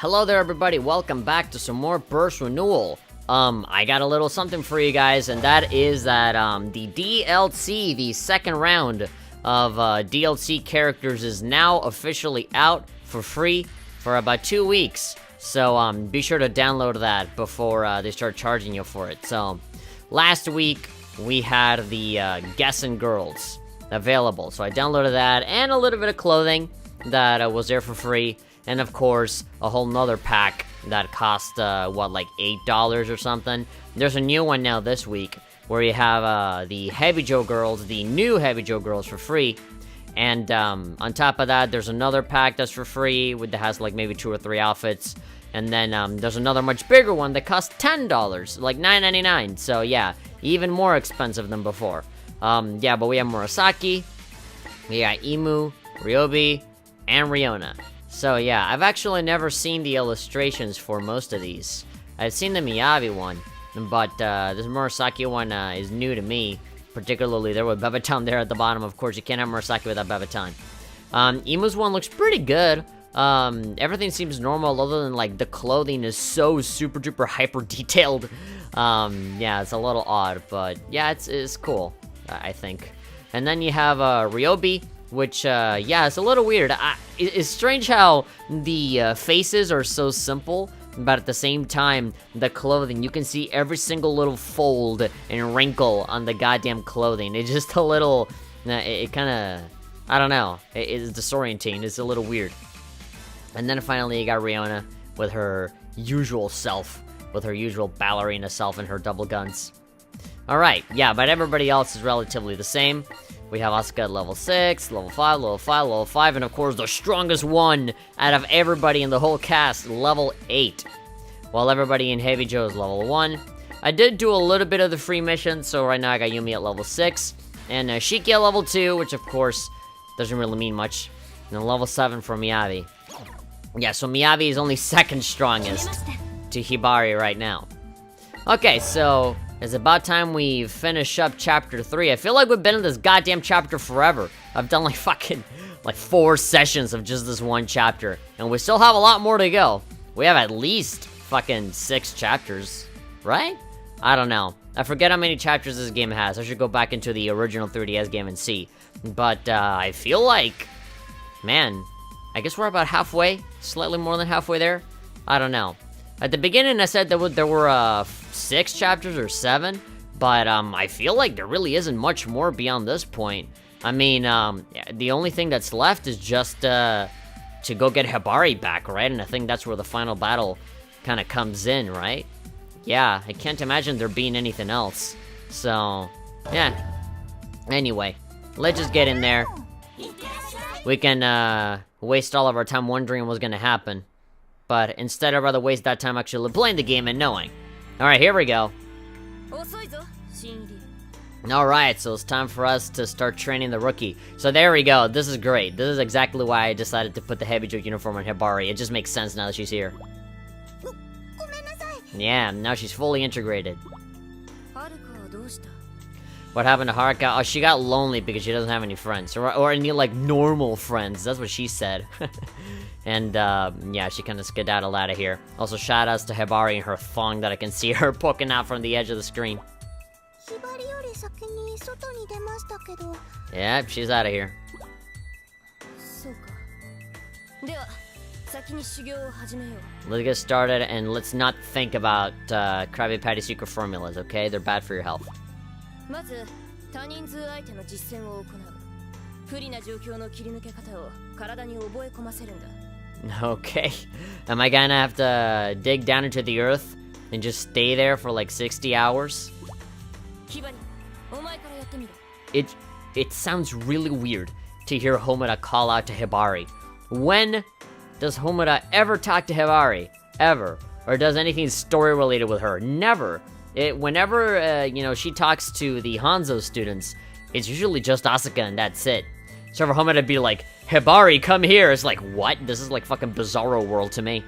Hello there everybody, welcome back to some more Burst Renewal. I got a little something for you guys, and that is that, the DLC, the second round of, DLC characters is now officially out for free for about 2 weeks. So, be sure to download that before, they start charging you for it. So, last week, we had the, Guessing Girls available. So I downloaded that, and a little bit of clothing that was there for free. And of course, a whole nother pack that cost, like $8 or something. There's a new one now this week, where you have, the Heavy Joe Girls, the new Heavy Joe Girls for free. And, on top of that, there's another pack that's for free, that has, like, maybe 2 or 3 outfits. And then, there's another much bigger one that costs $10, like $9.99. So, yeah, even more expensive than before. Yeah, but we have Murasaki, we got Imu, Ryobi, and Riona. So yeah, I've actually never seen the illustrations for most of these. I've seen the Miyabi one, but this Murasaki one is new to me, particularly there with Bebaton there at the bottom. Of course, you can't have Murasaki without Bebaton. Imu's one looks pretty good. Everything seems normal other than, like, the clothing is so super duper hyper detailed. Yeah, it's a little odd, but yeah, it's cool, I think. And then you have Ryobi, which, yeah, it's a little weird. It's strange how the faces are so simple, but at the same time, the clothing, you can see every single little fold and wrinkle on the goddamn clothing. It's just a little, it kind of, I don't know, it's disorienting. It's a little weird. And then finally, you got Riona with her usual self, with her usual ballerina self and her double guns. Alright, yeah, but everybody else is relatively the same. We have Asuka at level 6, level 5, level 5, level 5, and of course the strongest one out of everybody in the whole cast, level 8. While everybody in Heavy Joe is level 1. I did do a little bit of the free missions, so right now I got Yumi at level 6, and Shiki at level 2, which of course doesn't really mean much, and then level 7 for Miyabi. Yeah, so Miyabi is only second strongest to Hibari right now. Okay, so it's about time we finish up chapter 3. I feel like we've been in this goddamn chapter forever. I've done like 4 sessions of just this one chapter, and we still have a lot more to go. We have at least fucking 6 chapters, right? I don't know. I forget how many chapters this game has. I should go back into the original 3DS game and see. But I feel like, man, I guess we're about halfway, slightly more than halfway there. I don't know. At the beginning, I said there were 6 chapters or 7, but I feel like there really isn't much more beyond this point. I mean, the only thing that's left is just to go get Hibari back, right? And I think that's where the final battle kind of comes in, right? Yeah, I can't imagine there being anything else. So, yeah. Anyway, let's just get in there. We can waste all of our time wondering what's gonna happen. But instead, I'd rather waste that time actually playing the game and knowing. Alright, here we go. Alright, so it's time for us to start training the rookie. So there we go, this is great. This is exactly why I decided to put the Heavy Joe uniform on Hibari. It just makes sense now that she's here. Yeah, now she's fully integrated. What happened to Haruka? Oh, she got lonely because she doesn't have any friends. Or any, like, normal friends. That's what she said. And, yeah, she kind of skedaddled out of here. Also, shoutouts to Hibari and her thong that I can see her poking out from the edge of the screen. Yep, she's out of here. Let's get started, and let's not think about Krabby Patty secret formulas, okay? They're bad for your health. Okay. Am I gonna have to dig down into the earth and just stay there for like 60 hours? It sounds really weird to hear Homura call out to Hibari. When does Homura ever talk to Hibari? Ever? Or does anything story related with her? Never. Whenever, you know, she talks to the Hanzo students, it's usually just Asuka and that's it. So for Homura to be like, Hibari, come here, it's like, what? This is like fucking Bizarro World to me.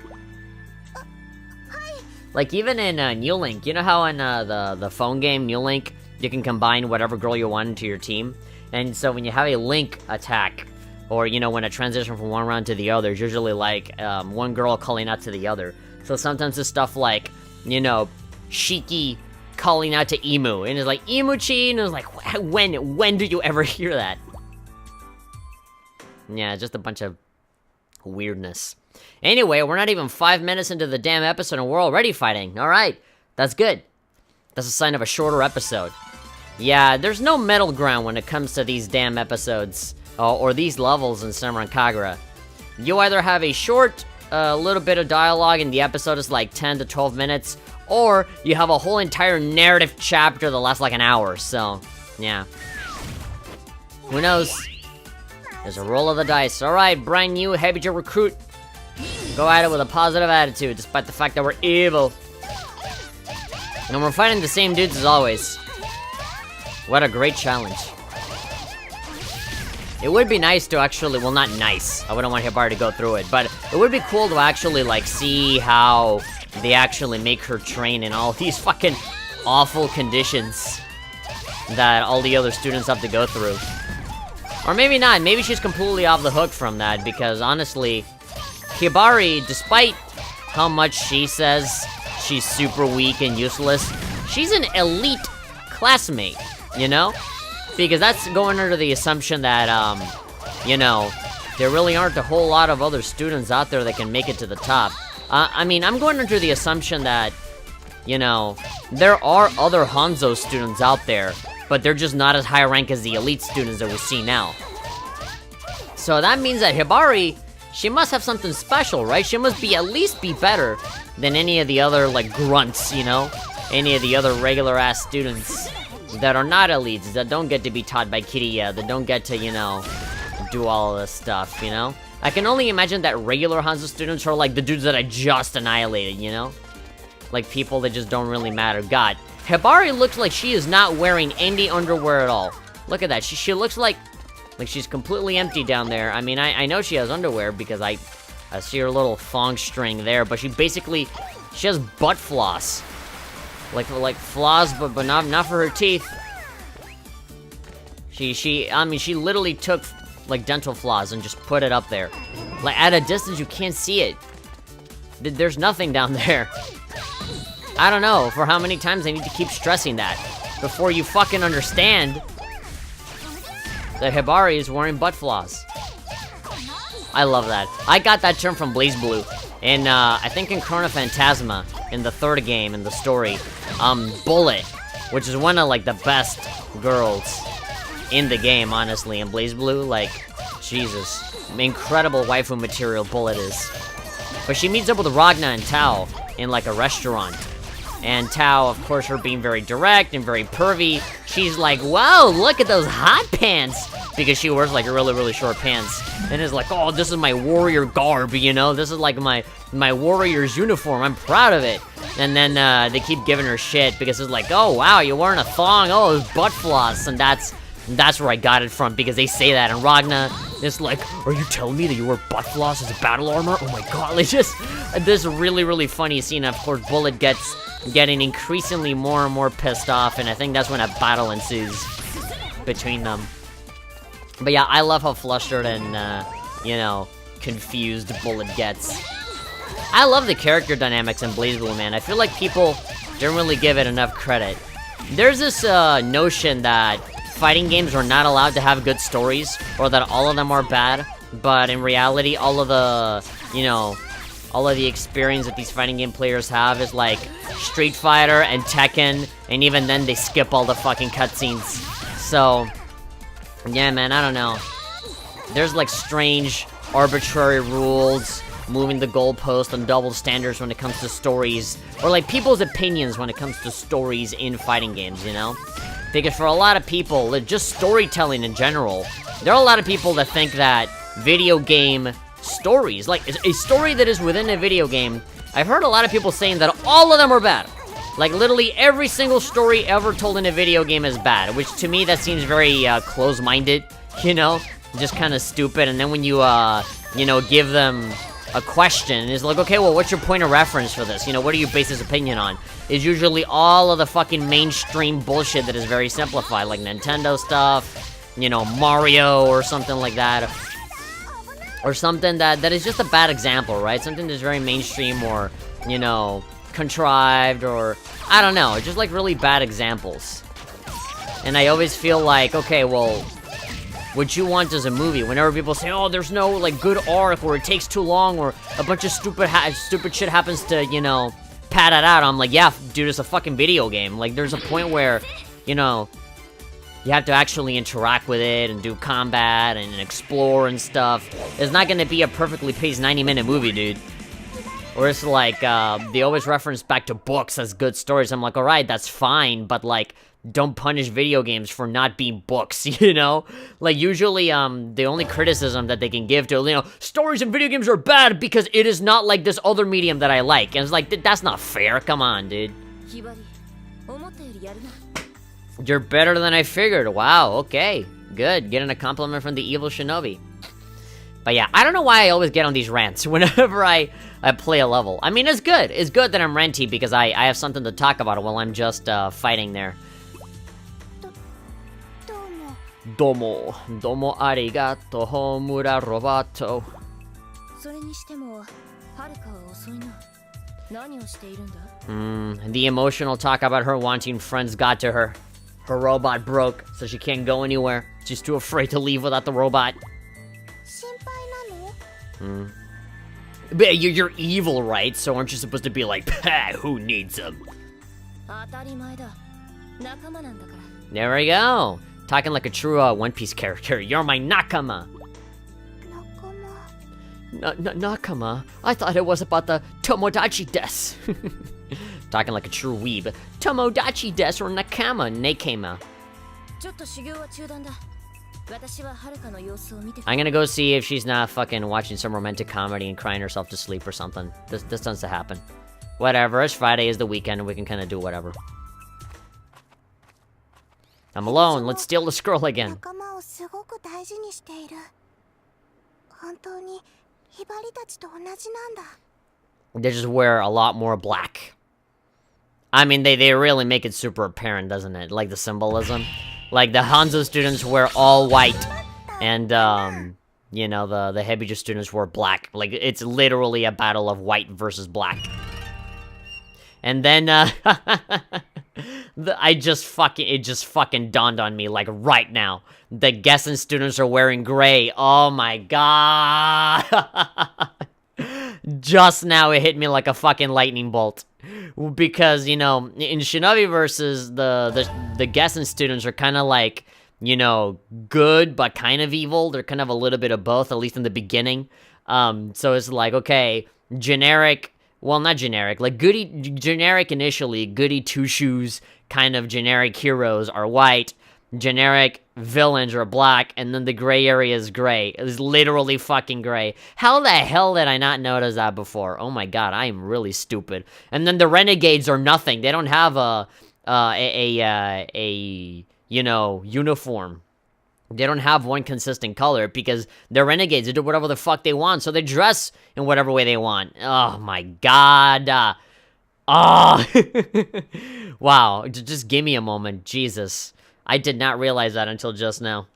Like, even in New Link, you know how in the phone game, New Link, you can combine whatever girl you want into your team? And so when you have a Link attack, Or, you know, when a transition from one round to the other, it's usually like, one girl calling out to the other. So sometimes it's stuff like, you know, Shiki calling out to Emu, and it's like, Imuchi, and it's like, when do you ever hear that? Yeah, just a bunch of weirdness. Anyway, we're not even 5 minutes into the damn episode and we're already fighting. Alright, that's good. That's a sign of a shorter episode. Yeah, there's no middle ground when it comes to these damn episodes, or these levels in Senran Kagura. You either have a short, little bit of dialogue and the episode is like 10 to 12 minutes, or you have a whole entire narrative chapter that lasts like an hour, so, yeah. Who knows? There's a roll of the dice. Alright, brand new heavy recruit. Go at it with a positive attitude, despite the fact that we're evil. And we're fighting the same dudes as always. What a great challenge. It would be nice to actually, well, not nice. I wouldn't want Hibari to go through it, but it would be cool to actually, like, see how they actually make her train in all these fucking awful conditions that all the other students have to go through. Or maybe not. Maybe she's completely off the hook from that, because honestly, Hibari, despite how much she says she's super weak and useless, she's an elite classmate, you know? Because that's going under the assumption that, you know, there really aren't a whole lot of other students out there that can make it to the top. I mean, I'm going under the assumption that, you know, there are other Hanzo students out there, but they're just not as high rank as the elite students that we see now. So that means that Hibari, she must have something special, right? She must be at least be better than any of the other, like, grunts, you know? Any of the other regular-ass students that are not elites, that don't get to be taught by Kiriya, that don't get to, you know, do all of this stuff, you know? I can only imagine that regular Hanzo students are like the dudes that I just annihilated, you know? Like people that just don't really matter. God, Hibari looks like she is not wearing any underwear at all. Look at that, she looks like she's completely empty down there. I mean, I know she has underwear because I see her little thong string there, but she has butt floss. Like floss, but not for her teeth. I mean, she literally took, like, dental floss and just put it up there. Like, at a distance, you can't see it. There's nothing down there. I don't know, for how many times I need to keep stressing that before you fucking understand that Hibari is wearing butt floss. I love that. I got that term from BlazBlue. And, I think in Chrono Phantasma, in the third game, in the story, Bullet, which is one of, like, the best girls in the game, honestly, in BlazBlue, like, Jesus. Incredible waifu material Bullet is. But she meets up with Ragna and Tao in, like, a restaurant. And Tao, of course, her being very direct and very pervy, she's like, wow, look at those hot pants! Because she wears, like, really, really short pants. And is like, oh, this is my warrior garb, you know? This is, like, my warrior's uniform. I'm proud of it. And then, they keep giving her shit because it's like, oh, wow, you're wearing a thong. Oh, it's butt floss. And that's where I got it from, because they say that. And Ragna is like, are you telling me that you wear butt floss as a battle armor? Oh my god, like, just this really, really funny scene. Of course, Bullet getting increasingly more and more pissed off, and I think that's when a battle ensues between them. But yeah, I love how flustered and, you know, confused Bullet gets. I love the character dynamics in BlazBlue, man. I feel like people don't really give it enough credit. There's this, notion that fighting games are not allowed to have good stories, or that all of them are bad, but in reality, all of the, you know, all of the experience that these fighting game players have is like Street Fighter and Tekken, and even then they skip all the fucking cutscenes. So, yeah, man, I don't know. There's like strange, arbitrary rules, moving the goalpost, and double standards when it comes to stories, or like people's opinions when it comes to stories in fighting games, you know? Because for a lot of people, just storytelling in general, there are a lot of people that think that video game stories, like a story that is within a video game, I've heard a lot of people saying that all of them are bad. Like literally every single story ever told in a video game is bad, which to me that seems very close-minded, you know, just kind of stupid. And then when you you know, give them a question, it's like, okay, well, what's your point of reference for this? You know, what do you base this opinion on? Is usually all of the fucking mainstream bullshit that is very simplified, like Nintendo stuff, you know, Mario or something like that. or something that is just a bad example, right? Something that's very mainstream or, you know, contrived, or I don't know, just like really bad examples. And I always feel like, okay, well, what you want is a movie. Whenever people say, oh, there's no like good arc, or it takes too long, or a bunch of stupid shit happens to, you know, pad it out, I'm like, yeah, dude, it's a fucking video game. Like, there's a point where, you know, you have to actually interact with it and do combat and explore and stuff. It's not gonna be a perfectly paced 90-minute movie, dude. Or it's like, they always reference back to books as good stories. I'm like, alright, that's fine, but like, don't punish video games for not being books, you know? Like, usually, the only criticism that they can give to, you know, stories in video games are bad because it is not like this other medium that I like. And it's like, that's not fair, come on, dude. You're better than I figured. Wow, okay. Good, getting a compliment from the evil shinobi. But yeah, I don't know why I always get on these rants whenever I play a level. I mean, it's good. It's good that I'm ranty because I have something to talk about while I'm just fighting there. Domo. Domo arigato, Homura robato. The emotional talk about her wanting friends got to her. Her robot broke, so she can't go anywhere. She's too afraid to leave without the robot. But you're evil, right? So aren't you supposed to be like, who needs them? There we go. Talking like a true One Piece character. You're my nakama. Nakama? I thought it was about the Tomodachi des. Talking like a true weeb. Tomodachi des or nakama, nekema. I'm gonna go see if she's not fucking watching some romantic comedy and crying herself to sleep or something. This tends to happen. Whatever, it's Friday, is the weekend, and we can kind of do whatever. I'm alone, let's steal the scroll again. They just wear a lot more black. I mean, they really make it super apparent, doesn't it? Like the symbolism. Like, the Hanzo students wear all white, and, you know, the Hebiju students wear black. Like, it's literally a battle of white versus black. And then, it just fucking dawned on me, like, right now. The Gessen students are wearing gray. Oh my god! Just now it hit me like a fucking lightning bolt. Because, you know, in Shinobi versus the Gessen students are kind of like, you know, good, but kind of evil. They're kind of a little bit of both, at least in the beginning. So it's like, okay, generic, well, not generic, like generic initially, goody two-shoes kind of generic heroes are white, generic villains are black, and then the gray area is gray. It's literally fucking gray. How the hell did I not notice that before? Oh my god, I am really stupid. And then the renegades are nothing. They don't have a you know, uniform. They don't have one consistent color because they're renegades. They do whatever the fuck they want, so they dress in whatever way they want. Oh my god. Wow, just give me a moment. Jesus. I did not realize that until just now.